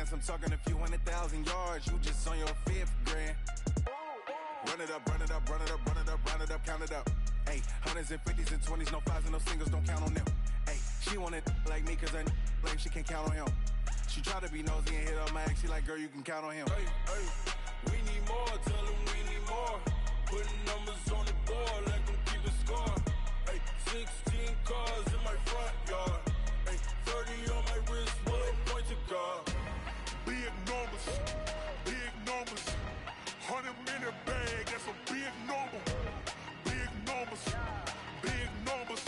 distance, I'm talking a few 100,000 yards. You just on your 5th grand. Run it up, run it up, run it up, run it up, run it up, count it up. Hey, hundreds and 50s and 20s, no 5s and no singles, don't count on them. Hey, she want it like me, cause I like she can't count on him. She try to be nosy and hit up my ex, she like, girl, you can count on him. Hey, hey, we need more, tell them we need more. Putting numbers on the board, let them keep it score. Hey, 16 cars in my front yard. Hey, 30 on my wrist, one point to God. Big numbers, big numbers. 100-minute bag, that's a big number. Big numbers, big numbers.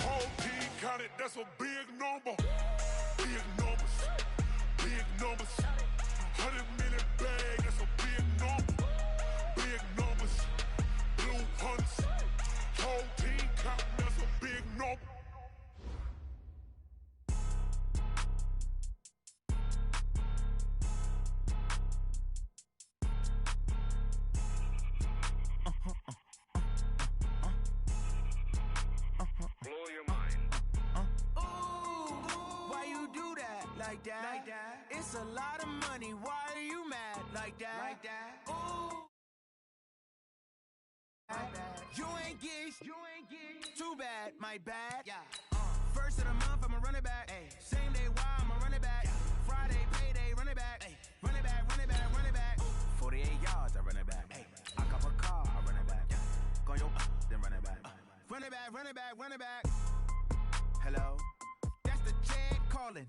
Whole team counted, that's a big number. Big numbers, big numbers. 100-minute bag, that's a big number. Big numbers, blue hunts. Whole team counting, that's a big number. Blow your mind. Why you do that? Like that? Like that? It's a lot of money. Why are you mad? Like that? Like that? Ooh. You ain't geek. Too bad. My bad. Yeah. First of the month, I'ma run it back. Ay. Same day, why I'ma run it back. Yeah. Friday, payday, run it back. Ay. Run it back, run it back, run it back. 48 yards, I run it back. Ay. I cop a car, I run it back. Yeah. Go yo, then run it back. Run it back, run it back, run it back. Hello? That's the jag calling.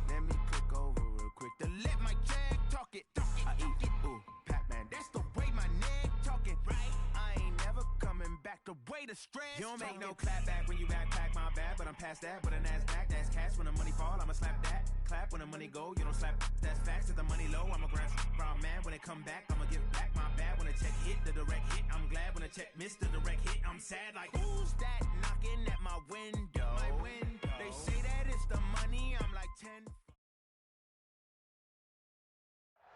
Let me click over real quick to let my jag talk it. I eat it, ooh, Pac-Man. That's the way my neck talking, right? I ain't never coming back the way the stress. You don't make no clap back when you backpack, my bad, but I'm past that. But a NASDAQ, that's cash. When the money fall, I'ma slap that. Clap when the money go, you don't slap. That's facts. If the money low, I'ma grab brown man. When it come back, I'ma give back my bad. When the check hit, the direct hit. I'm glad when the check missed the direct hit. I'm sad like, who's that knocking at my window? My window. They say that it's the money. I'm like 10.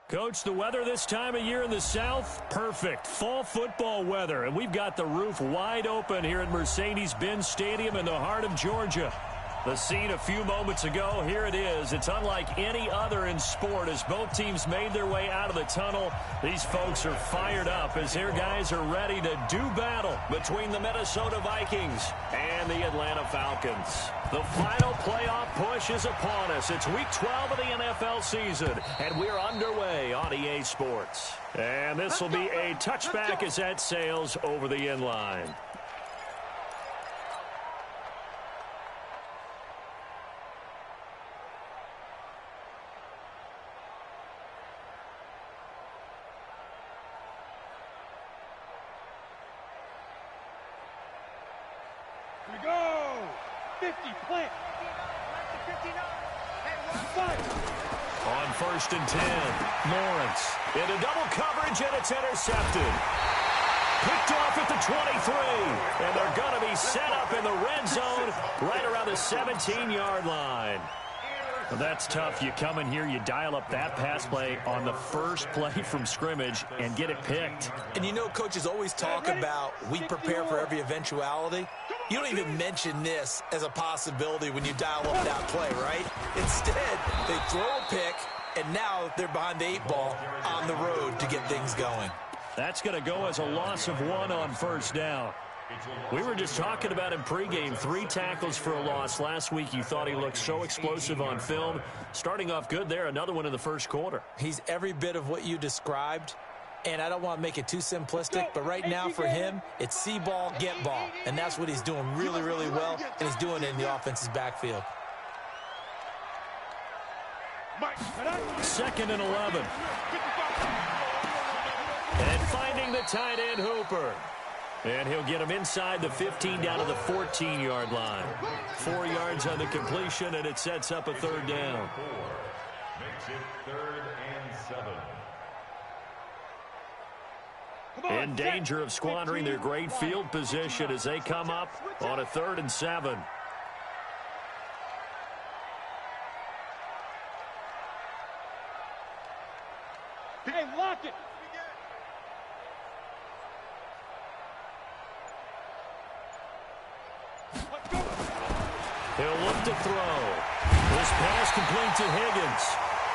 Coach, the weather this time of year in the South, perfect. Fall football weather, and we've got the roof wide open here at Mercedes-Benz Stadium in the heart of Georgia. The scene a few moments ago, here it is. It's unlike any other in sport as both teams made their way out of the tunnel. These folks are fired up as their guys are ready to do battle between the Minnesota Vikings and the Atlanta Falcons. The final playoff push is upon us. It's week 12 of the NFL season, and we're underway on EA Sports. And this will be a touchback as that sails over the end line. We go! 50, plant! On 1st and 10, Lawrence into double coverage, and it's intercepted. Picked off at the 23, and they're going to be set up in the red zone right around the 17-yard line. Well, that's tough. You come in here, you dial up that pass play on the first play from scrimmage and get it picked. And you know, coaches always talk about we prepare for every eventuality. You don't even mention this as a possibility when you dial up that play, right? Instead, they throw a pick, and now they're behind the 8 ball on the road to get things going. That's going to go as a loss of 1 on 1st down. We were just talking about him pregame, 3 tackles for a loss. Last week you thought he looked so explosive on film. Starting off good there, another one in the first quarter. He's every bit of what you described, and I don't want to make it too simplistic, but right now for him, it's see ball, get ball, and that's what he's doing really, really well, and he's doing it in the offense's backfield. 2nd and 11. And finding the tight end, Hooper. And he'll get him inside the 15 down to the 14-yard line. 4 yards on the completion, and it sets up a 3rd down. Makes it 3rd and 7. In danger of squandering their great field position as they come up on a 3rd and 7. Hey, lock it! He'll look to throw. This pass complete to Higgins.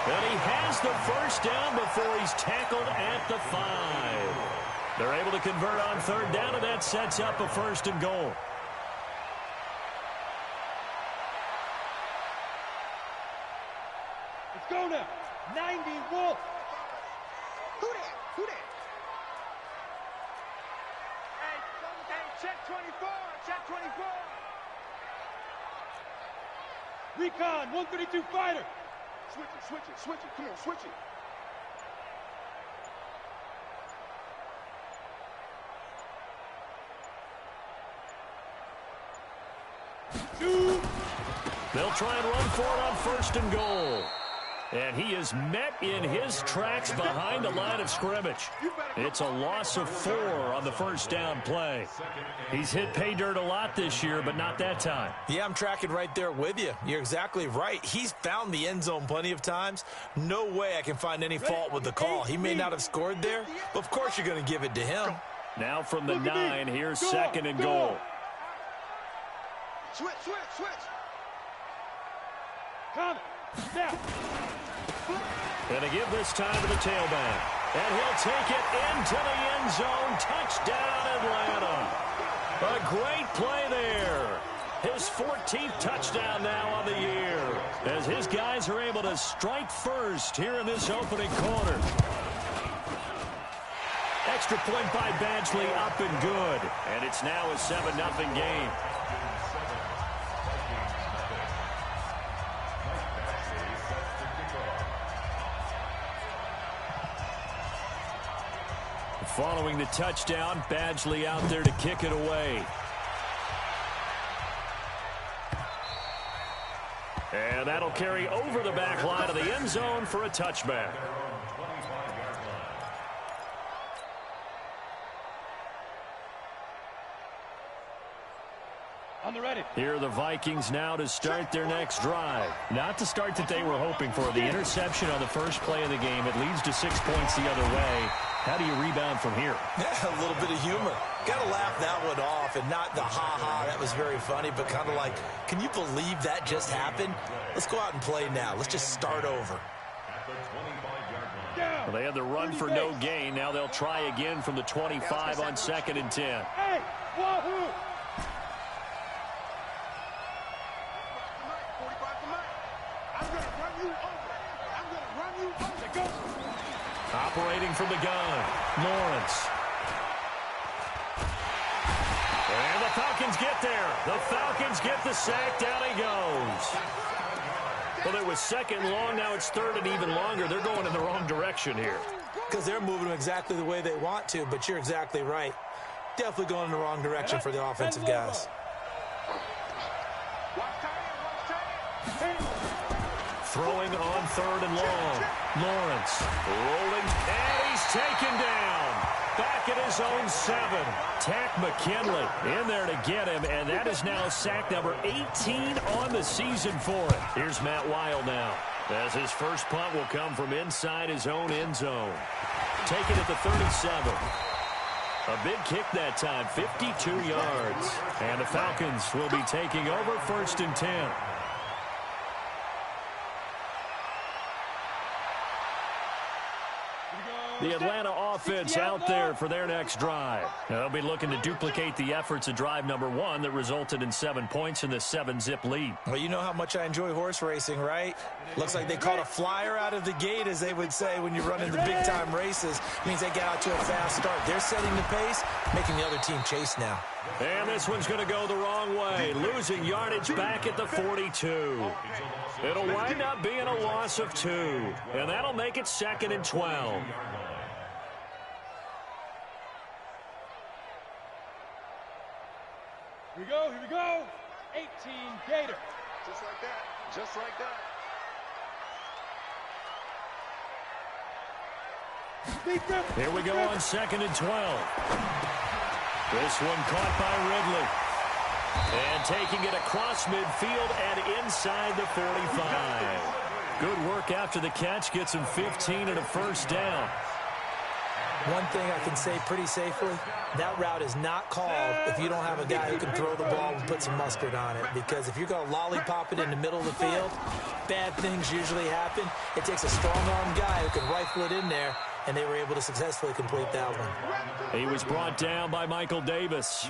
And he has the first down before he's tackled at the 5. They're able to convert on third down, and that sets up a 1st and goal. Let's go now. 90 Wolf. Who that? Who that? Hey, check 24. Check 24. Recon, 132 fighter. Switch it, switch it, switch it. Come on, switch it. They'll try and run for it on 1st and goal. And he is met in his tracks behind the line of scrimmage. It's a loss of 4 on the 1st down play. He's hit pay dirt a lot this year, but not that time. Yeah, I'm tracking right there with you. You're exactly right. He's found the end zone plenty of times. No way I can find any fault with the call. He may not have scored there, but of course you're going to give it to him. Now from the 9, here's 2nd and goal. Switch, switch, switch. Coming. Snap. And they give this time to the tailback. And he'll take it into the end zone. Touchdown, Atlanta. A great play there. His 14th touchdown now on the year, as his guys are able to strike first here in this opening quarter. Extra point by Badgley, up and good. And it's now a 7-0 game. Following the touchdown, Badgley out there to kick it away. And that'll carry over the back line of the end zone for a touchback. On the ready. Here are the Vikings now to start their next drive. Not the start that they were hoping for. The interception on the first play of the game. It leads to 6 points the other way. How do you rebound from here? Yeah, a little bit of humor. Got to laugh that one off, and not the ha-ha, that was very funny, but kind of like, can you believe that just happened? Let's go out and play now. Let's just start over. Well, they had the run for no gain. Now they'll try again from the 25 on 2nd and 10. Hey, wahoo! 45 to Mike. I'm going to run you over. I'm going to run you over. Go. Operating from the gun, Lawrence. And the Falcons get there. The Falcons get the sack. Down he goes. Well, it was 2nd long. Now it's 3rd and even longer. They're going in the wrong direction here. Because they're moving exactly the way they want to, but you're exactly right. Definitely going in the wrong direction for the offensive guys. Throwing on 3rd and long. Lawrence rolling, and he's taken down. Back at his own 7. Tack McKinley in there to get him, and that is now sack number 18 on the season for it. Here's Matt Wild now, as his first punt will come from inside his own end zone. Taken at the 37. A big kick that time, 52 yards. And the Falcons will be taking over 1st and 10. The Atlanta offense out there for their next drive. They'll be looking to duplicate the efforts of drive number 1 that resulted in 7 points in the 7-zip lead. Well, you know how much I enjoy horse racing, right? Looks like they caught a flyer out of the gate, as they would say when you run in the big-time races. Means they get out to a fast start. They're setting the pace, making the other team chase now. And this one's going to go the wrong way. Losing yardage back at the 42. It'll wind up being a loss of 2. And that'll make it 2nd and 12. Here we go, here we go. 18 Gator. Just like that. Just like that. Here we go on 2nd and 12. This one caught by Ridley. And taking it across midfield and inside the 45. Good work after the catch. Gets him 15 and a first down. One thing I can say pretty safely, that route is not called if you don't have a guy who can throw the ball and put some mustard on it. Because if you're going to lollipop it in the middle of the field, bad things usually happen. It takes a strong-arm guy who can rifle it in there, and they were able to successfully complete that one. He was brought down by Michael Davis.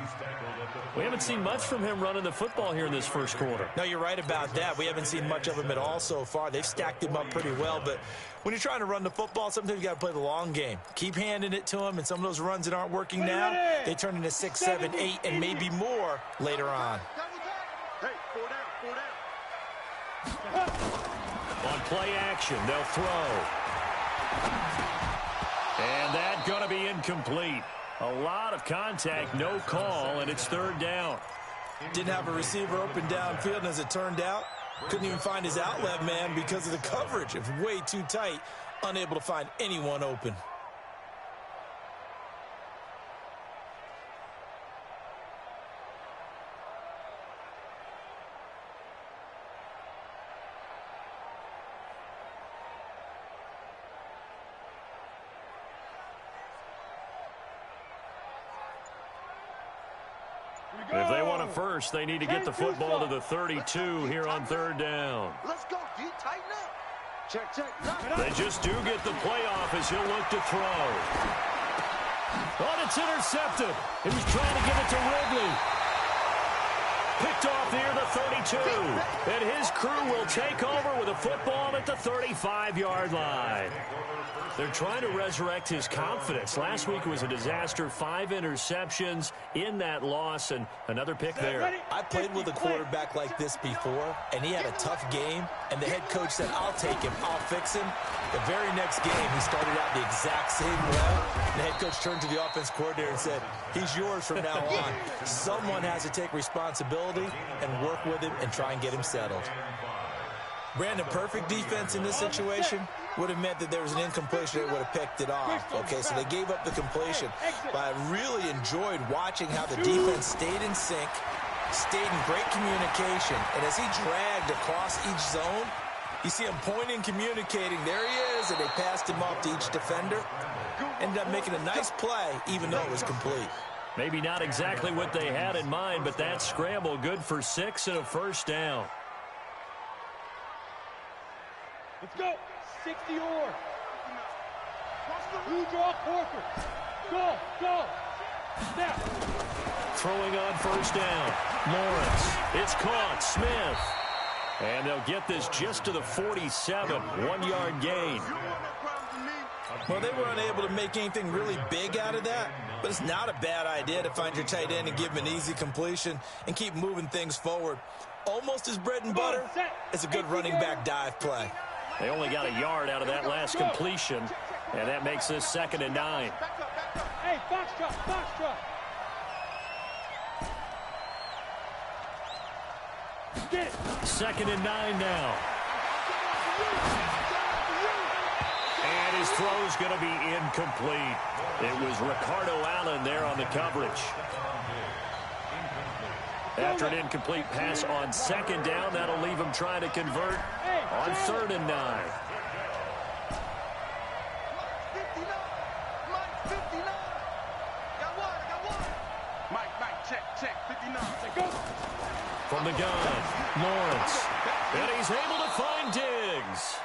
We haven't seen much from him running the football here in this first quarter. No, you're right about that. We haven't seen much of him at all so far. They've stacked him up pretty well, but when you're trying to run the football, sometimes you got to play the long game. Keep handing it to him, and some of those runs that aren't working now, they turn into 6, 7, 8, and maybe more later on. On play action, they'll throw. And that's going to be incomplete. A lot of contact, no call, and it's third down. Didn't have a receiver open downfield, and as it turned out, couldn't even find his outlet man because of the coverage. It was way too tight, unable to find anyone open. If they want a first, they need to get the football to the 32 here on third down. Let's go, D. Tighten up. Check, check. They just do get the playoff as he'll look to throw. Oh, it's intercepted. He was trying to give it to Ridley. Picked off near the 32. And his crew will take over with a football at the 35-yard line. They're trying to resurrect his confidence. Last week was a disaster. 5 interceptions in that loss, and another pick there. I played with a quarterback like this before, and he had a tough game, and the head coach said, I'll take him, I'll fix him. The very next game, he started out the exact same way. The head coach turned to the offense coordinator and said, he's yours from now on. Someone has to take responsibility and work with him and try and get him settled. Brandon, perfect defense in this situation would have meant that there was an incompletion that would have picked it off. Okay, so they gave up the completion. But I really enjoyed watching how the defense stayed in sync, stayed in great communication, and as he dragged across each zone, you see him pointing, communicating. There he is, and they passed him off to each defender. Ended up making a nice play, even though it was complete. Maybe not exactly what they had in mind, but that scramble good for 6 and a first down. Let's go. 60 or. You draw Corker. Go, go. Snap. Throwing on first down. Lawrence. It's caught. Smith. And they'll get this just to the 47. 1-yard gain. Well, they were unable to make anything really big out of that, but it's not a bad idea to find your tight end and give him an easy completion and keep moving things forward. Almost as bread and butter as a good running back dive play. They only got a yard out of that last completion, and that makes this 2nd and 9. Hey, box truck. Get it. 2nd and 9 now. And his throw's going to be incomplete. It was Ricardo Allen there on the coverage. After an incomplete pass on 2nd down, that'll leave him trying to convert on 3rd and 9. Mike, check, 59. From the gun, Lawrence. And he's able to find Diggs.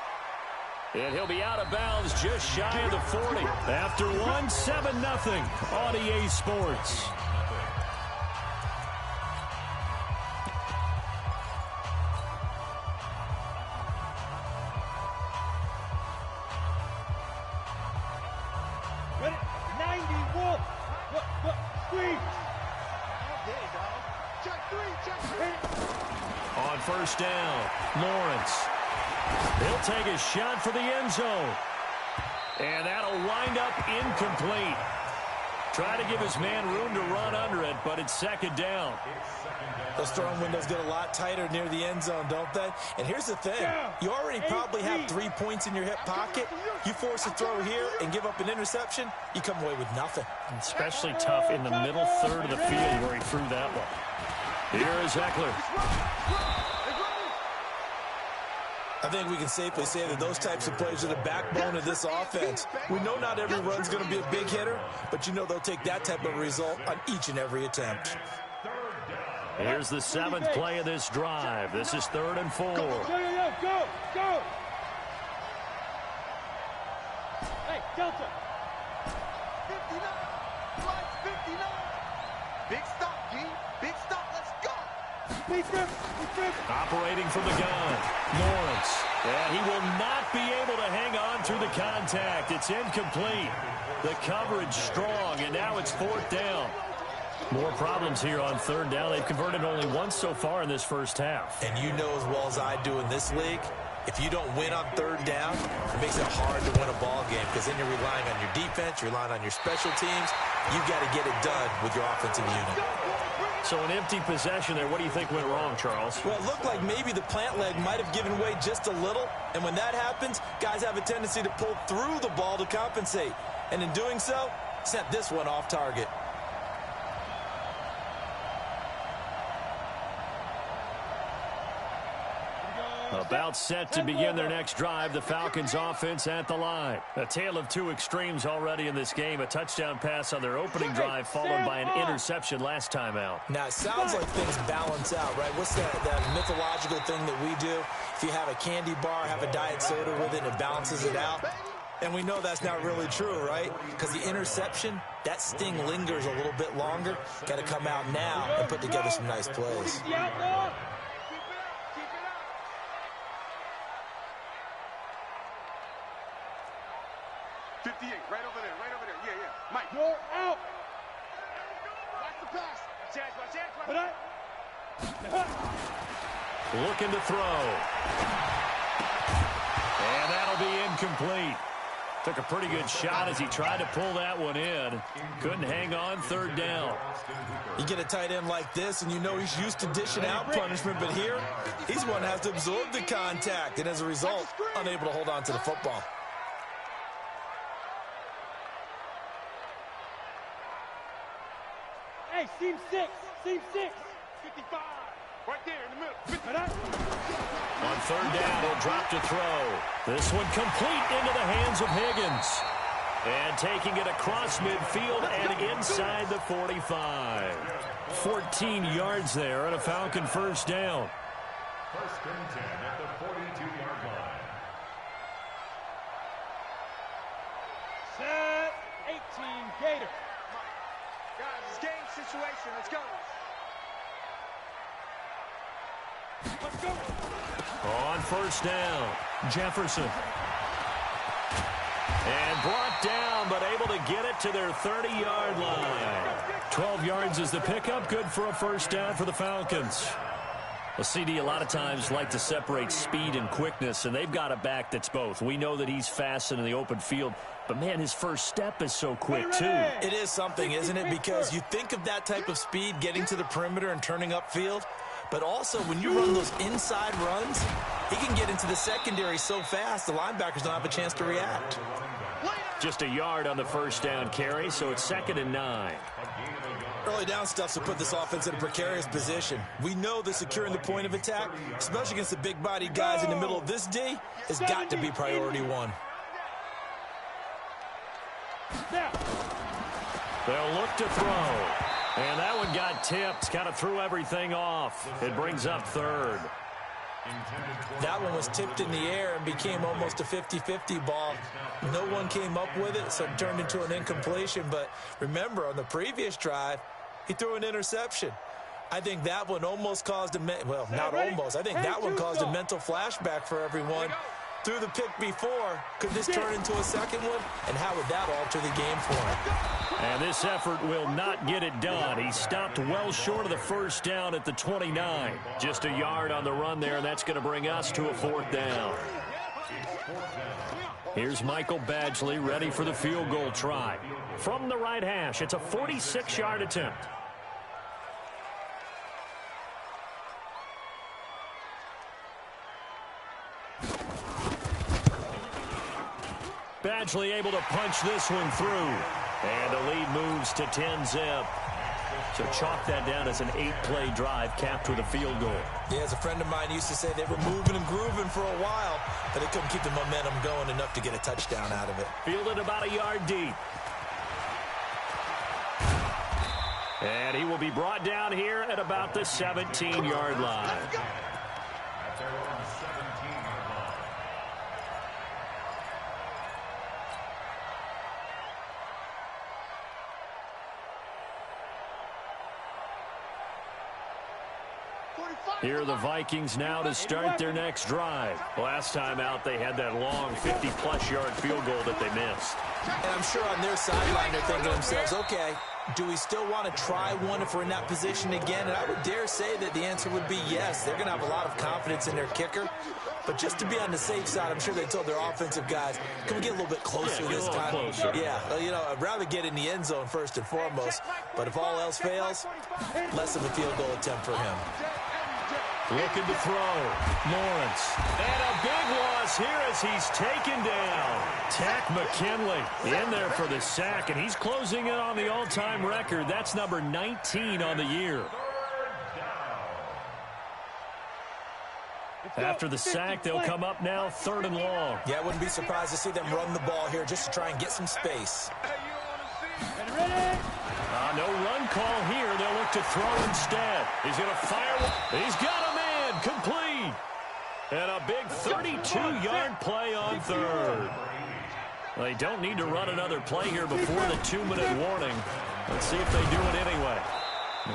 And he'll be out of bounds just shy of the 40. After 1, 7-0 on EA Sports. Ready? 90, Wolf. What? Squeeze. On first down, Lawrence. He'll take a shot for the end zone. And that'll wind up incomplete. Try to give his man room to run under it, but it's 2nd down. Those throwing windows get a lot tighter near the end zone, don't they? And here's the thing. You already probably have 3 points in your hip pocket. You force a throw here and give up an interception, you come away with nothing. Especially tough in the middle third of the field where he threw that one. Here is Eckler. I think we can safely say that those types of plays are the backbone of this offense. We know not every run's going to be a big hitter, but you know they'll take that type of result on each and every attempt. Here's the 7th play of this drive. This is 3rd and 4. Go. Hey, Delta. 59. Flights 59. Big stop, G. Big stop. Let's go. Operating from the gun, Lawrence. Yeah, he will not be able to hang on through the contact. It's incomplete. The coverage strong, and now it's 4th down. More problems here on 3rd down. They've converted only once so far in this first half. And you know as well as I do in this league, if you don't win on 3rd down, it makes it hard to win a ball game because then you're relying on your defense, you're relying on your special teams. You've got to get it done with your offensive unit. So an empty possession there. What do you think went wrong, Charles? Well, it looked like maybe the plant leg might have given way just a little. And when that happens, guys have a tendency to pull through the ball to compensate. And in doing so, sent this one off target. About set to begin their next drive, the Falcons offense at the line. A tale of two extremes already in this game. A touchdown pass on their opening drive followed by an interception last time out. Now, it sounds like things balance out, right? What's that mythological thing that we do? If you have a candy bar, have a diet soda with it, it balances it out. And we know that's not really true, right? Because the interception, that sting lingers a little bit longer. Got to come out now and put together some nice plays. 58, right over there. Yeah. Mike. You're out. Watch the pass. Looking to throw. And that'll be incomplete. Took a pretty good shot as he tried to pull that one in. Couldn't hang on 3rd down. You get a tight end like this, and you know he's used to dishing out punishment, but here, he's one that has to absorb the contact, and as a result, unable to hold on to the football. Hey, seam 6. 55. Right there in the middle. On 3rd down, he'll drop to throw. This one complete into the hands of Higgins. And taking it across midfield and inside the 45. 14 yards there and a Falcon 1st down. 1st and 10 at the 42-yard line. Set 18 Gator. Guys, it's game situation. Let's go. Let's go. On 1st down, Jefferson. And brought down, but able to get it to their 30-yard line. 12 yards is the pickup. Good for a 1st down for the Falcons. Well, CD, a lot of times like to separate speed and quickness, and they've got a back that's both. We know that he's fast in the open field, but, man, his first step is so quick, too. It is something, isn't it? Because you think of that type of speed getting to the perimeter and turning upfield, but also when you run those inside runs, he can get into the secondary so fast the linebackers don't have a chance to react. Just a yard on the 1st down carry, so it's 2nd and 9. Early down stuff to put this offense in a precarious position. We know that securing the point of attack, especially against the big-bodied guys in the middle of this D, has got to be priority one. They'll look to throw. And that one got tipped, kind of threw everything off. It brings up 3rd. That one was tipped in the air and became almost a 50-50 ball. No one came up with it, so it turned into an incompletion. But remember, on the previous drive, he threw an interception. I think that one almost caused well, not almost. I think that one caused a mental flashback for everyone. Threw the pick before. Could this turn into a second one? And how would that alter the game for him? And this effort will not get it done. He stopped well short of the 1st down at the 29. Just a yard on the run there, and that's going to bring us to a 4th down. Here's Michael Badgley ready for the field goal try. From the right hash, it's a 46-yard attempt. Badgley able to punch this one through. And the lead moves to 10-zip. So chalk that down as an 8-play drive capped with a field goal. Yeah, as a friend of mine used to say, they were moving and grooving for a while, but they couldn't keep the momentum going enough to get a touchdown out of it. Fielded about a yard deep. And he will be brought down here at about the 17-yard line. At their own 17-yard line. Here are the Vikings now to start their next drive. Last time out, they had that long 50-plus yard field goal that they missed. And I'm sure on their sideline they're thinking to themselves, okay, do we still want to try one if we're in that position again? And I would dare say that the answer would be yes. They're going to have a lot of confidence in their kicker. But just to be on the safe side, I'm sure they told their offensive guys, can we get a little bit closer this time? Closer. Yeah, well, you know, I'd rather get in the end zone first and foremost. But if all else fails, less of a field goal attempt for him. Looking to throw. Lawrence. And a big loss here as he's taken down. Tack McKinley in there for the sack, and he's closing in on the all-time record. That's number 19 on the year. After the sack, they'll come up now 3rd and long. Yeah, I wouldn't be surprised to see them run the ball here just to try and get some space. No run call here. They'll look to throw instead. He's going to fire. He's got a man complete. And a big 32-yard play on 3rd. They don't need to run another play here before the 2-minute warning. Let's see if they do it anyway.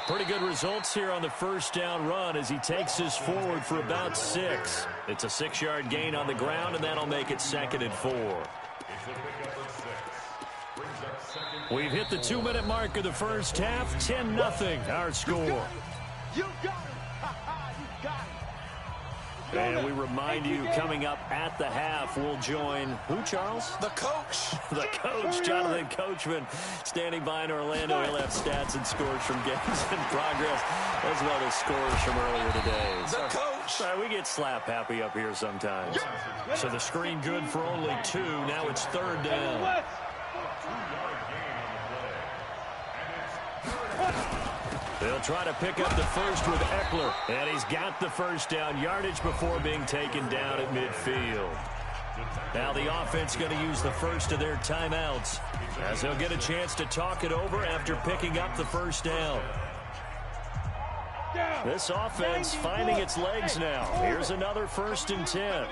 Pretty good results here on the first down run as he takes this forward for about 6. It's a 6-yard gain on the ground, and that'll make it 2nd and 4. We've hit the 2-minute mark of the first half. 10-0 our score. You got it. You got it. And we remind you, coming up at the half, we'll join who, Charles? The coach. The coach, Jonathan Coachman, standing by in Orlando. He'll have stats and scores from games in progress, as well as scores from earlier today. The coach. We get slap happy up here sometimes. So the screen good for only 2. Now it's 3rd down. They'll try to pick up the first with Eckler, and he's got the first down yardage before being taken down at midfield. Now the offense going to use the first of their timeouts as they'll get a chance to talk it over after picking up the first down. This offense finding its legs now. Here's another 1st and 10.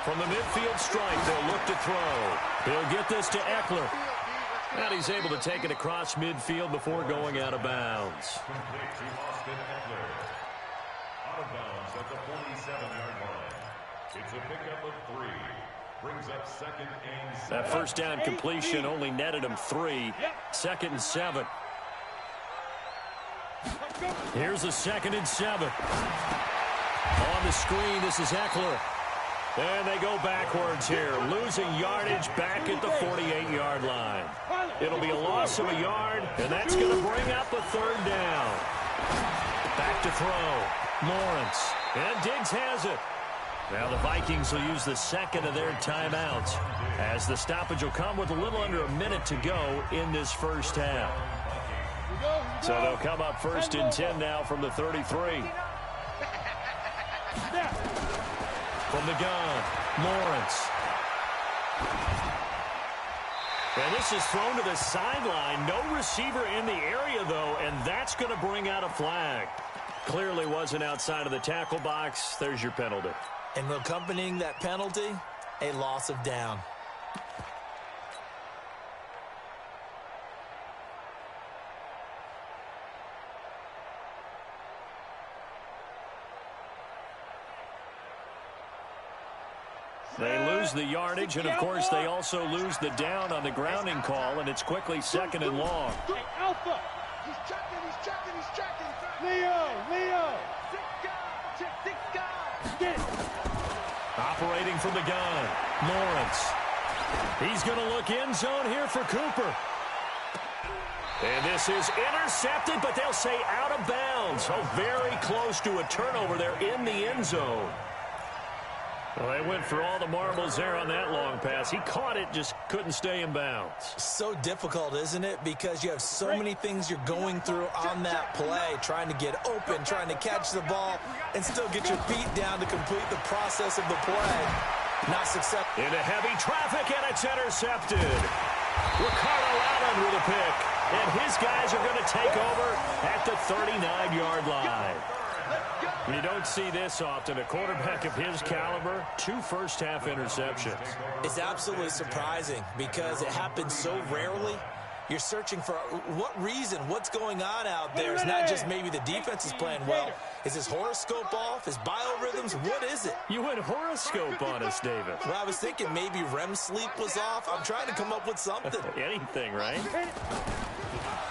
From the midfield stripe, they'll look to throw. He'll get this to Eckler. And he's able to take it across midfield before going out of bounds. Complete to Austin Eckler. Out of bounds at the 47-yard line. It's a pickup of 3. Brings up 2nd and 7. That first down completion only netted him 3. 2nd and 7. Here's a 2nd and 7. On the screen, this is Eckler. And they go backwards here, losing yardage back at the 48-yard line. It'll be a loss of a yard, and that's going to bring up a 3rd down. Back to throw. Lawrence. And Diggs has it. Now the Vikings will use the 2nd of their timeouts, as the stoppage will come with a little under a minute to go in this first half. So they'll come up 1st and 10 now from the 33. From the gun, Lawrence. And this is thrown to the sideline. No receiver in the area, though, and that's going to bring out a flag. Clearly wasn't outside of the tackle box. There's your penalty. And accompanying that penalty, a loss of down. They lose the yardage, and, of course, they also lose the down on the grounding call, and it's quickly 2nd and long. Hey, Alpha. He's checking. Leo. Get it. Operating from the gun, Lawrence. He's going to look end zone here for Cooper. And this is intercepted, but they'll say out of bounds. So very close to a turnover there in the end zone. Well, they went for all the marbles there on that long pass. He caught it, just couldn't stay in bounds. So difficult, isn't it? Because you have so many things you're going through on that play, trying to get open, trying to catch the ball, and still get your feet down to complete the process of the play. Not successful. Into heavy traffic, and it's intercepted. Ricardo Allen with a pick. And his guys are going to take over at the 39-yard line. You don't see this often. A quarterback of his caliber, 2 first-half interceptions. It's absolutely surprising because it happens so rarely. You're searching for what reason, what's going on out there. It's not just maybe the defense is playing well. Is his horoscope off? His biorhythms? What is it? You went horoscope on us, David. Well, I was thinking maybe REM sleep was off. I'm trying to come up with something. Anything, right?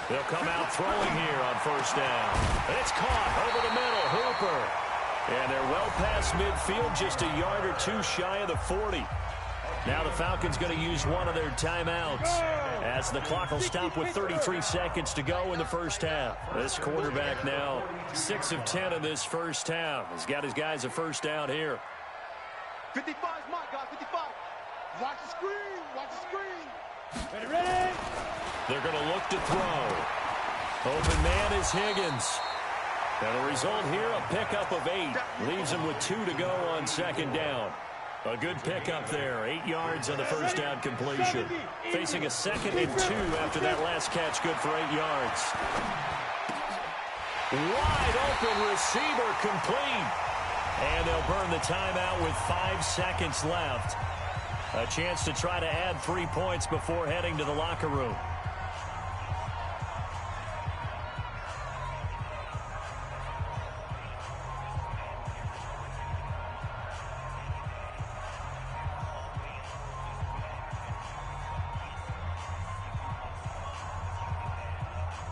They'll come out throwing here on first down. And it's caught over the middle. Hooper. And they're well past midfield, just a yard or 2 shy of the 40. Now the Falcons going to use one of their timeouts as the clock will stop with 33 seconds to go in the first half. This quarterback now 6 of 10 in this first half. He's got his guys a first down here. 55 is my guy, 55. Watch the screen, watch the screen. Ready, ready. They're going to look to throw. Open man is Higgins. And the result here, a pickup of 8. Leaves him with 2 to go on second down. A good pickup there. 8 yards on the first down completion. Facing a 2nd and 2 after that last catch. Good for 8 yards. Wide open receiver complete. And they'll burn the timeout with 5 seconds left. A chance to try to add 3 points before heading to the locker room.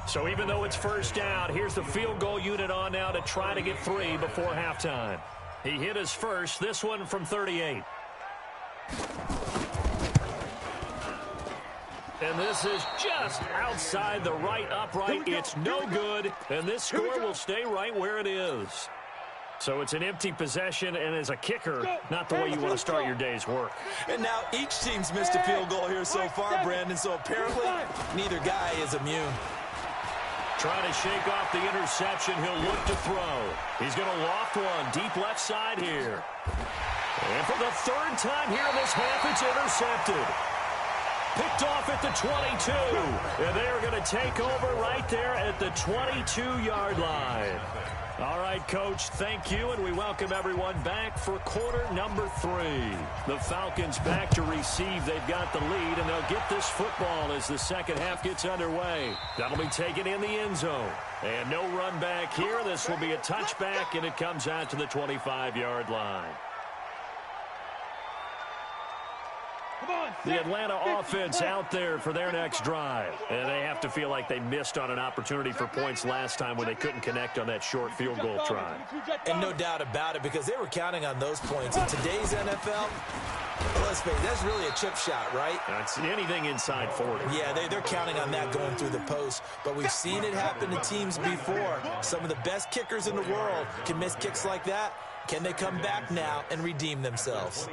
So even though it's first down, here's the field goal unit on now to try to get 3 before halftime. He hit his first, this one from 38. And this is just outside the right upright. It's no good, and this score will stay right where it is. So it's an empty possession, and as a kicker, not the way you want to start your day's work. And now each team's missed a field goal here so far, Brandon, so apparently neither guy is immune. Trying to shake off the interception. He'll look to throw. He's going to loft one deep left side here. And for the 3rd time here in this half, it's intercepted. Picked off at the 22. And they are going to take over right there at the 22-yard line. All right, Coach, thank you, and we welcome everyone back for quarter number 3. The Falcons back to receive. They've got the lead, and they'll get this football as the second half gets underway. That'll be taken in the end zone. And no run back here. This will be a touchback, and it comes out to the 25-yard line. The Atlanta offense out there for their next drive. And they have to feel like they missed on an opportunity for points last time when they couldn't connect on that short field goal try. And no doubt about it, because they were counting on those points. In today's NFL, let's face it, that's really a chip shot, right? That's anything inside 40. Yeah, they're counting on that going through the post. But we've seen it happen to teams before. Some of the best kickers in the world can miss kicks like that. Can they come back now and redeem themselves?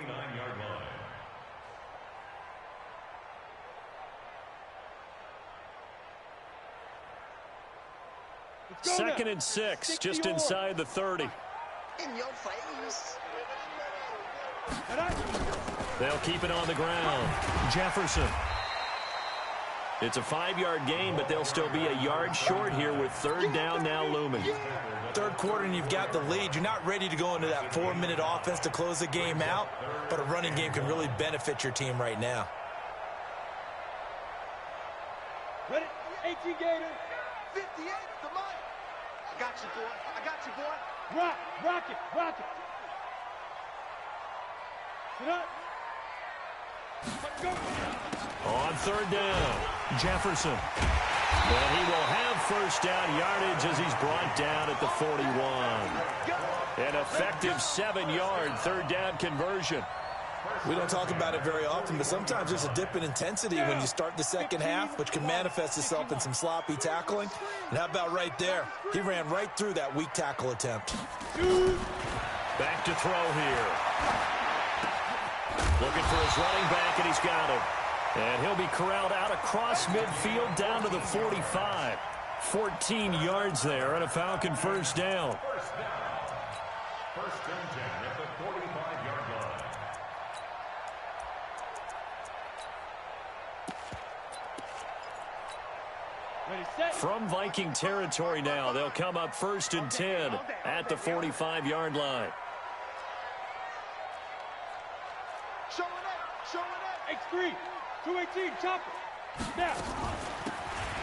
Second and 6, just inside the 30. In your face. They'll keep it on the ground. Jefferson. It's a 5-yard gain, but they'll still be a yard short here with 3rd down now looming. 3rd quarter and you've got the lead. You're not ready to go into that 4-minute offense to close the game out, but a running game can really benefit your team right now. Ready? 18 Gator. 58 to mine. I got you, boy. I got you, boy. Rock it, rock it. Get up. Go. On 3rd down, Jefferson. And he will have first down yardage as he's brought down at the 41. An effective 7-yard 3rd down conversion. We don't talk about it very often, but sometimes there's a dip in intensity when you start the second half, which can manifest itself in some sloppy tackling. And how about right there? He ran right through that weak tackle attempt. Back to throw here. Looking for his running back, and he's got him. And he'll be corralled out across midfield down to the 45. 14 yards there and a Falcon first down. First down. First and 10 at the 45-yard line. From Viking territory now, they'll come up first and 10 at the 45-yard line. X3, 218, chopper. Now.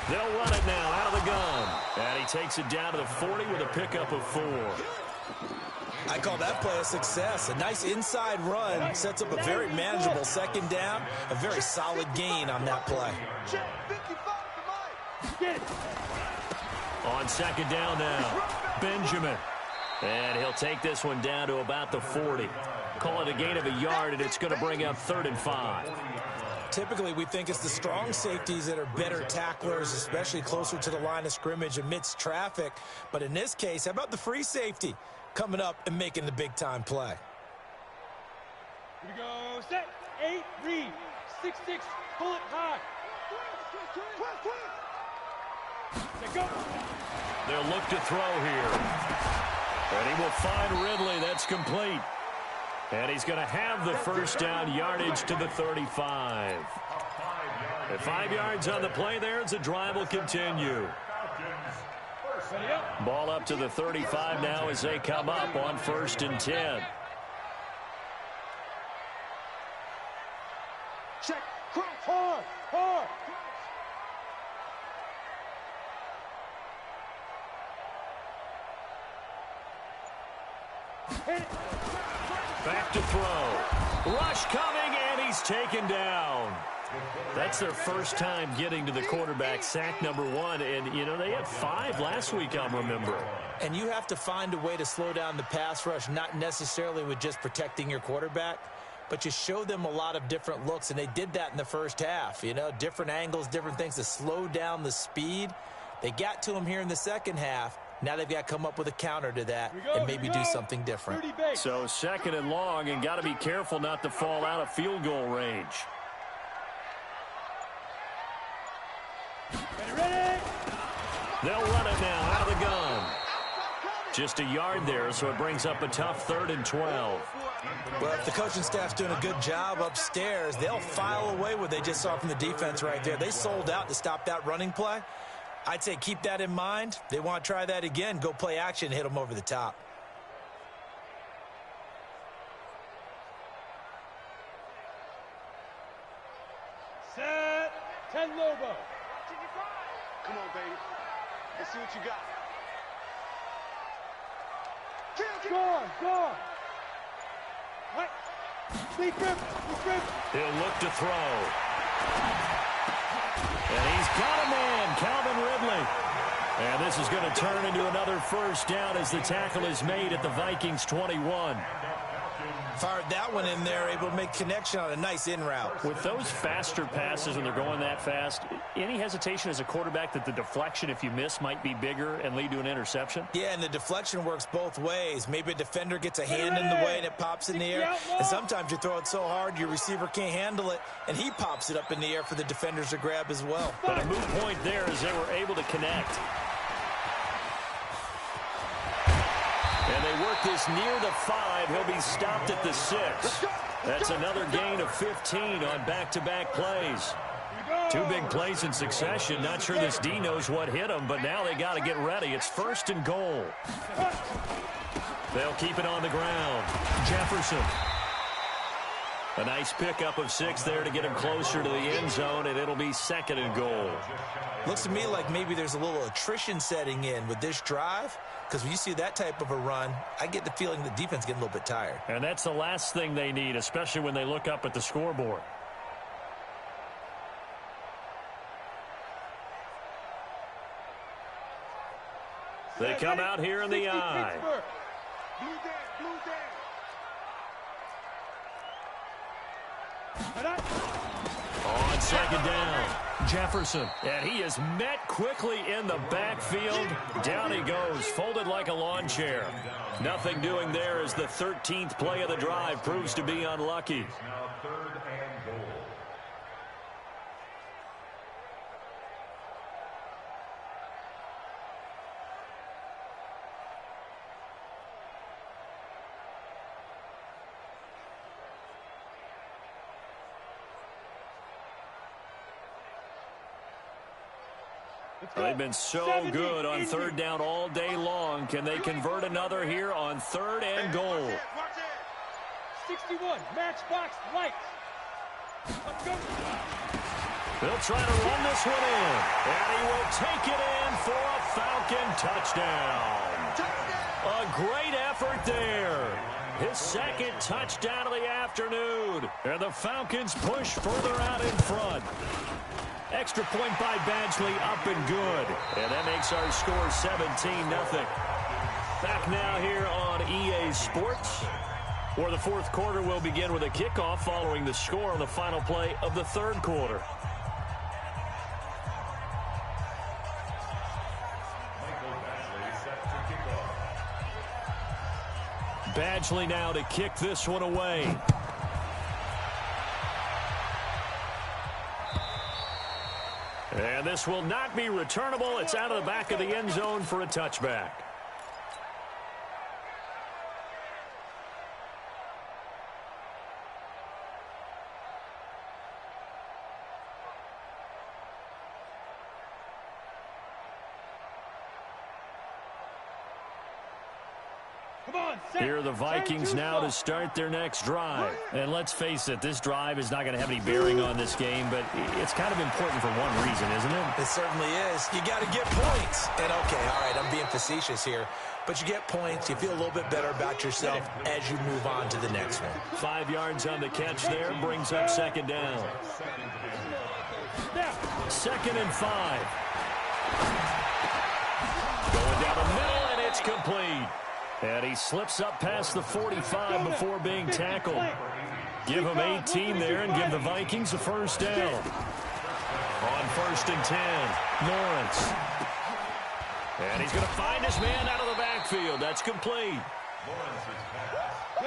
They'll run it now out of the gun. And he takes it down to the 40 with a pickup of 4. I call that play a success. A nice inside run sets up a very manageable second down. A very solid gain on that play. On second down now, Benjamin. And he'll take this one down to about the 40. Call it a gain of a yard, and it's going to bring up 3rd and 5. Typically, we think it's the strong safeties that are better tacklers, especially closer to the line of scrimmage amidst traffic. But in this case, how about the free safety coming up and making the big-time play? Here we go. Set. 8, read. 6-6, pull it high. Let go. They'll look to throw here. And he will find Ridley. That's complete. And he's going to have the first down yardage to the 35. At 5 yards on the play there as the drive will continue. Ball up to the 35 now as they come up on 1st and 10. Check. Cross. Hard. Hard. Hit it. Back to throw. Rush coming, and he's taken down. That's their first time getting to the quarterback, sack number 1. And, you know, they had 5 last week, I'm remembering. And you have to find a way to slow down the pass rush, not necessarily with just protecting your quarterback, but you show them a lot of different looks, and they did that in the first half. You know, different angles, different things to slow down the speed. They got to him here in the second half. Now they've got to come up with a counter to that and maybe do something different. So 2nd and long, and got to be careful not to fall out of field goal range. Ready? They'll run it now out of the gun. Just a yard there, so it brings up a tough 3rd and 12. Well, if the coaching staff's doing a good job upstairs, they'll file away what they just saw from the defense right there. They sold out to stop that running play. I'd say keep that in mind. They want to try that again. Go play action, hit them over the top. Set. 10 Lobo. Come on, baby. Let's see what you got. Go. What? Lead grip. He'll look to throw. And he's got a man, Calvin Ridley. And this is going to turn into another first down as the tackle is made at the Vikings 21. Fired that one in there, able to make connection on a nice in route. With those faster passes when they're going that fast, any hesitation as a quarterback that the deflection, if you miss, might be bigger and lead to an interception? Yeah, and the deflection works both ways. Maybe a defender gets a hand in the way and it pops in the air. And sometimes you throw it so hard your receiver can't handle it, and he pops it up in the air for the defenders to grab as well. But a moot point there as they were able to connect. And they work this near the 5. He'll be stopped at the 6. That's another gain of 15 on back-to-back plays. 2 big plays in succession. Not sure this D knows what hit him, but now they got to get ready. It's 1st and goal. They'll keep it on the ground. Jefferson. A nice pickup of 6 there to get him closer to the end zone, and it'll be 2nd and goal. Looks to me like maybe there's a little attrition setting in with this drive, because when you see that type of a run, I get the feeling the defense getting a little bit tired. And that's the last thing they need, especially when they look up at the scoreboard. They come out here in the eye. On 2nd down. Jefferson, and he is met quickly in the backfield. Down he goes, folded like a lawn chair. Nothing doing there as the 13th play of the drive proves to be unlucky. Now 3rd and goal. They've been so good on 3rd down all day long. Can they convert another here on 3rd and goal? 61, matchbox lights. Let's go. They'll try to run this one in, and he will take it in for a Falcon touchdown. A great effort there. His 2nd touchdown of the afternoon, and the Falcons push further out in front. Extra point by Badgley, up and good. And that makes our score 17-0. Back now here on EA Sports, where the 4th quarter will begin with a kickoff following the score on the final play of the 3rd quarter. Badgley now to kick this one away. And this will not be returnable. It's out of the back of the end zone for a touchback. Here are the Vikings now to start their next drive. And let's face it, this drive is not going to have any bearing on this game, but it's kind of important for one reason, isn't it? It certainly is. You got to get points. And okay, all right, I'm being facetious here, but you get points, you feel a little bit better about yourself as you move on to the next one. 5 yards on the catch there, brings up 2nd down. 2nd and 5. Going down the middle, and it's complete. And he slips up past the 45 before being tackled. Give him 18 there and give the Vikings a 1st down. On 1st and 10, Lawrence. And he's going to find his man out of the backfield. That's complete.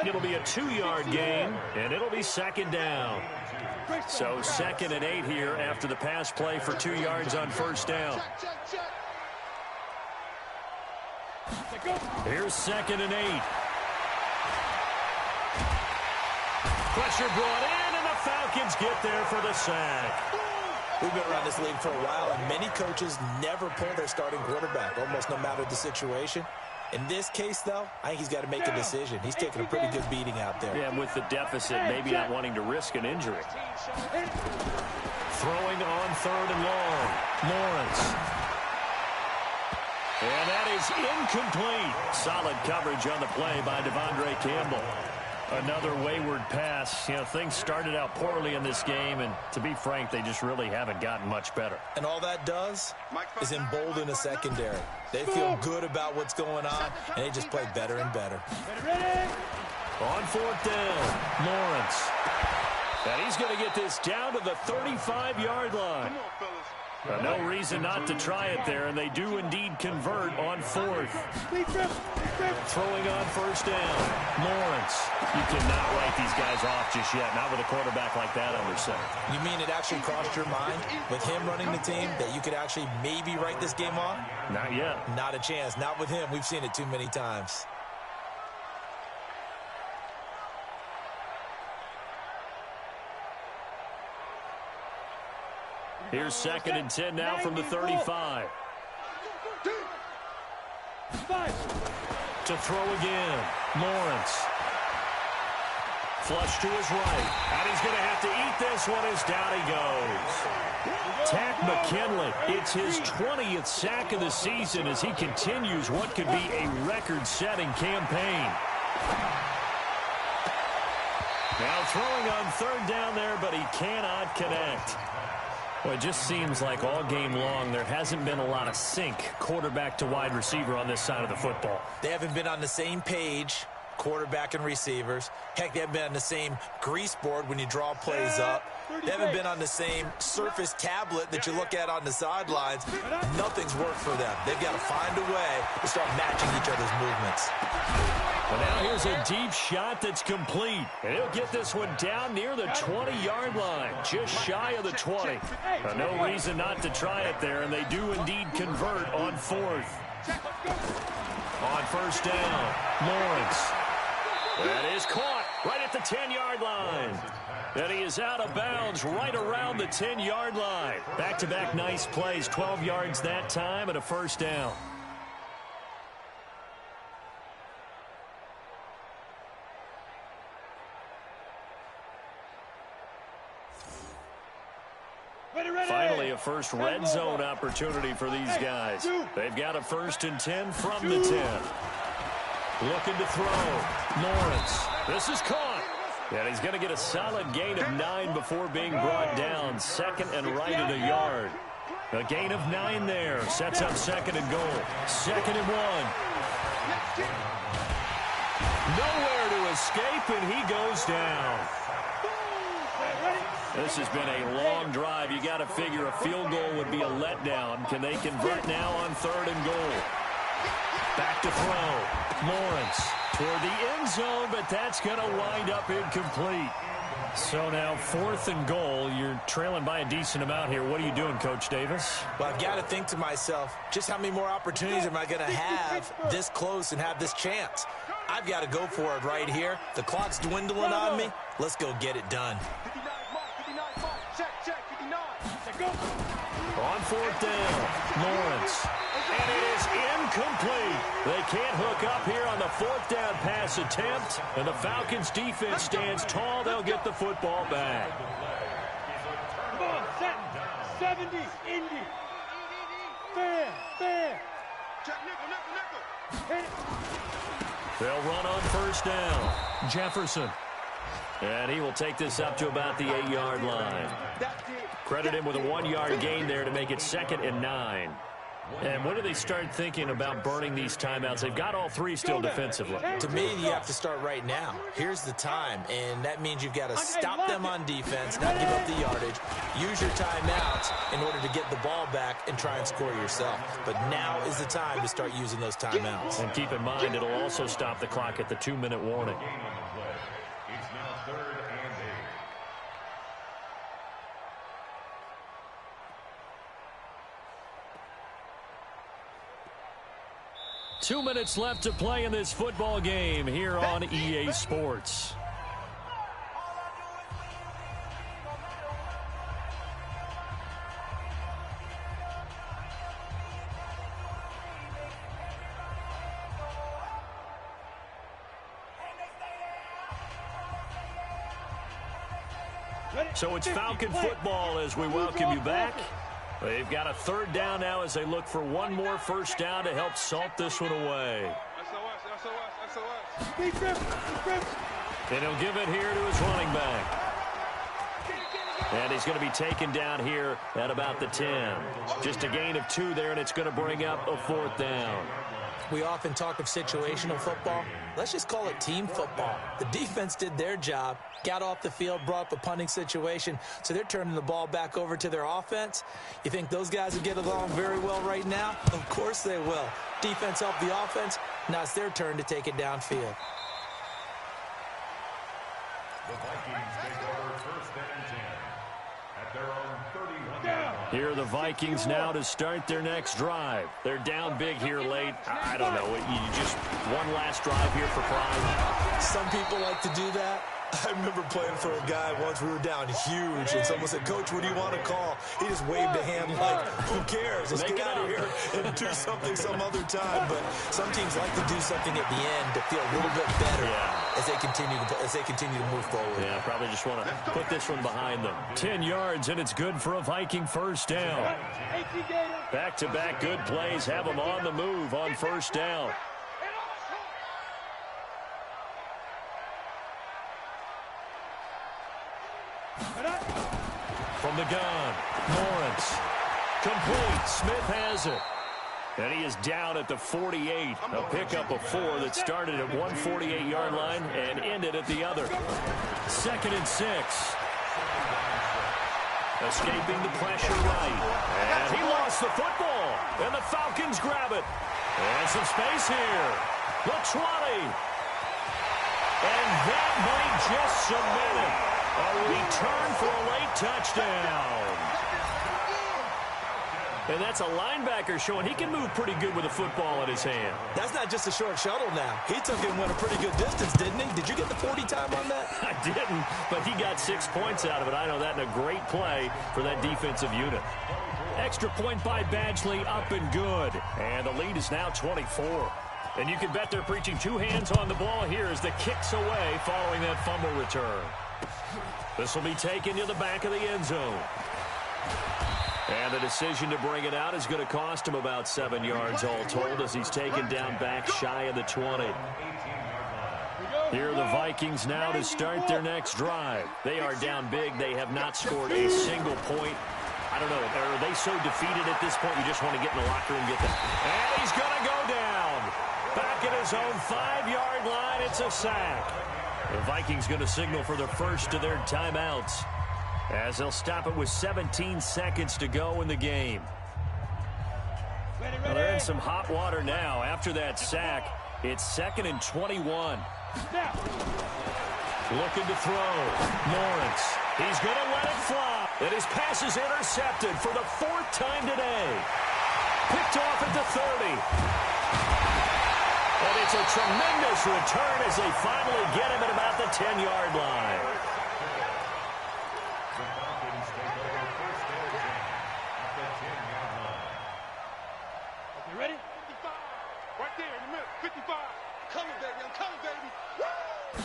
It'll be a 2-yard gain, and it'll be 2nd down. So 2nd and 8 here after the pass play for 2 yards on 1st down. Here's 2nd and 8. Pressure brought in, and the Falcons get there for the sack. We've been around this league for a while, and many coaches never pull their starting quarterback, almost no matter the situation. In this case, though, I think he's got to make a decision. He's taking a pretty good beating out there. Yeah, with the deficit, maybe not wanting to risk an injury. Throwing on 3rd and long, Lawrence. And that is incomplete. Solid coverage on the play by Devondre Campbell. Another wayward pass. You know, things started out poorly in this game, and to be frank, they just really haven't gotten much better. And all that does is embolden a secondary. They feel good about what's going on, and they just play better and better. On 4th down, Lawrence. And he's going to get this down to the 35-yard line. No reason not to try it there, and they do indeed convert on 4th. Throwing on 1st down, Lawrence. You cannot write these guys off just yet, not with a quarterback like that under center. You mean it actually crossed your mind with him running the team that you could actually maybe write this game off? Not yet. Not a chance. Not with him. We've seen it too many times. Here's 2nd and 10 now from the 35. To throw again, Lawrence. Flush to his right. And he's going to have to eat this one as down he goes. Takk McKinley, it's his 20th sack of the season as he continues what could be a record-setting campaign. Now throwing on 3rd down there, but he cannot connect. Well, it just seems like all game long there hasn't been a lot of sync quarterback to wide receiver on this side of the football. They haven't been on the same page quarterback and receivers. Heck, they haven't been on the same grease board when you draw plays up. They haven't been on the same surface tablet that you look at on the sidelines. Nothing's worked for them. They've got to find a way to start matching each other's movements. And now here's a deep shot that's complete. And he'll get this one down near the 20-yard line, just shy of the 20. No reason not to try it there, and they do indeed convert on fourth. On first down, Lawrence. That is caught right at the 10-yard line. And he is out of bounds right around the 10-yard line. Back-to-back nice plays, 12 yards that time and a first down. Finally, a first red zone opportunity for these guys. They've got a 1st and 10 from the 10. Looking to throw. Lawrence. This is caught. And he's going to get a solid gain of 9 before being brought down. Second and right at a yard. A gain of 9 there. Sets up 2nd and goal. 2nd and 1. Nowhere to escape, and he goes down. This has been a long drive. You got to figure a field goal would be a letdown. Can they convert now on 3rd and goal? Back to throw. Lawrence toward the end zone, but that's going to wind up incomplete. So now 4th and goal. You're trailing by a decent amount here. What are you doing, Coach Davis? Well, I've got to think to myself, just how many more opportunities am I going to have this close and have this chance? I've got to go for it right here. The clock's dwindling on me. Let's go get it done. On 4th down, Lawrence. And it is incomplete. They can't hook up here on the 4th down pass attempt. And the Falcons defense stands tall. They'll get the football back. Come on, set. 70, Indy. Fair. Check, nickel. Hit it. They'll run on 1st down. Jefferson. And he will take this up to about the 8-yard line. Credit him with a 1-yard gain there to make it 2nd and 9. And when do they start thinking about burning these timeouts? They've got all 3 still defensively. To me, you have to start right now. Here's the time, and that means you've got to stop them on defense, not give up the yardage, use your timeouts in order to get the ball back and try and score yourself. But now is the time to start using those timeouts. And keep in mind, it'll also stop the clock at the 2-minute warning. It's now 3rd and 8. 2 minutes left to play in this football game here on EA Sports. So it's Falcon football as we welcome you back. They've got a 3rd down now as they look for one more 1st down to help salt this one away. And he'll give it here to his running back. And he's going to be taken down here at about the 10. Just a gain of 2 there, and it's going to bring up a 4th down. We often talk of situational football. Let's just call it team football. The defense did their job, got off the field, brought up a punting situation, so they're turning the ball back over to their offense. You think those guys will get along very well right now? Of course they will. Defense helped the offense. Now it's their turn to take it downfield. The Vikings take over 1st and 10 at their own 31-yard line. Here are the Vikings now to start their next drive. They're down big here late. I don't know. You just one last drive here for pride. Some people like to do that. I remember playing for a guy once. We were down huge, and someone said, "Coach, what do you want to call?" He just waved a hand like, "Who cares? Let's get out of here and do something some other time." But some teams like to do something at the end to feel a little bit better as they continue to move forward. Yeah, probably just want to put this one behind them. 10 yards, and it's good for a Viking 1st down. Back-to-back good plays have them on the move on 1st down. From the gun, Lawrence. Complete. Smith has it. And he is down at the 48. A pickup of 4 that started at one 48-yard line and ended at the other. 2nd and 6. Escaping the pressure right. And he lost the football. And the Falcons grab it. And some space here. The 20. And that might just cement it. A return for a late touchdown. And that's a linebacker showing he can move pretty good with a football in his hand. That's not just a short shuttle now. He took it and went a pretty good distance, didn't he? Did you get the 40 time on that? I didn't, but he got 6 points out of it. I know that in a great play for that defensive unit. Extra point by Badgley, up and good. And the lead is now 24. And you can bet they're preaching 2 hands on the ball here as the kick's away following that fumble return. This will be taken to the back of the end zone. And the decision to bring it out is going to cost him about 7 yards all told as he's taken down back shy of the 20. Here are the Vikings now to start their next drive. They are down big. They have not scored a single point. I don't know. Are they so defeated at this point you just want to get in the locker room and get that? And he's going to go down. Back at his own 5-yard line. It's a sack. The Vikings going to signal for the first of their timeouts, as they'll stop it with 17 seconds to go in the game. Well, they're in some hot water now. After that sack, it's 2nd and 21. Looking to throw. Lawrence. He's going to let it fly. And his pass is intercepted for the 4th time today. Picked off at the 30. And it's a tremendous return as they finally get him at about the 10-yard line. Ready? 55. Right there in the middle. 55. Coming, baby. I'm coming, baby. Woo!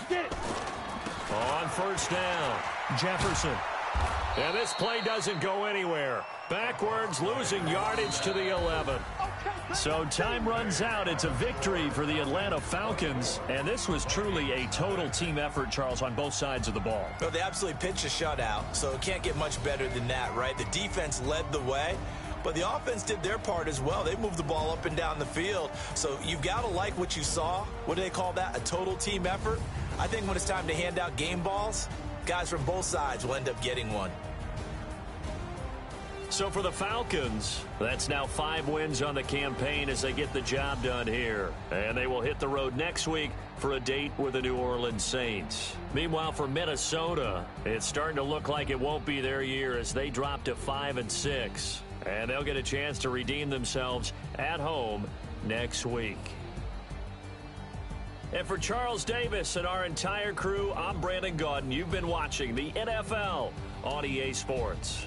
Get it. On first down, Jefferson. And this play doesn't go anywhere. Backwards, losing yardage to the 11. So time runs out. It's a victory for the Atlanta Falcons. And this was truly a total team effort, Charles, on both sides of the ball. Well, they absolutely pitched a shutout, so it can't get much better than that, right? The defense led the way, but the offense did their part as well. They moved the ball up and down the field. So you've got to like what you saw. What do they call that? A total team effort? I think when it's time to hand out game balls, guys from both sides will end up getting one. So for the Falcons, that's now 5 wins on the campaign as they get the job done here. And they will hit the road next week for a date with the New Orleans Saints. Meanwhile, for Minnesota, it's starting to look like it won't be their year as they drop to 5-6. And they'll get a chance to redeem themselves at home next week. And for Charles Davis and our entire crew, I'm Brandon Gaudin. You've been watching the NFL on EA Sports.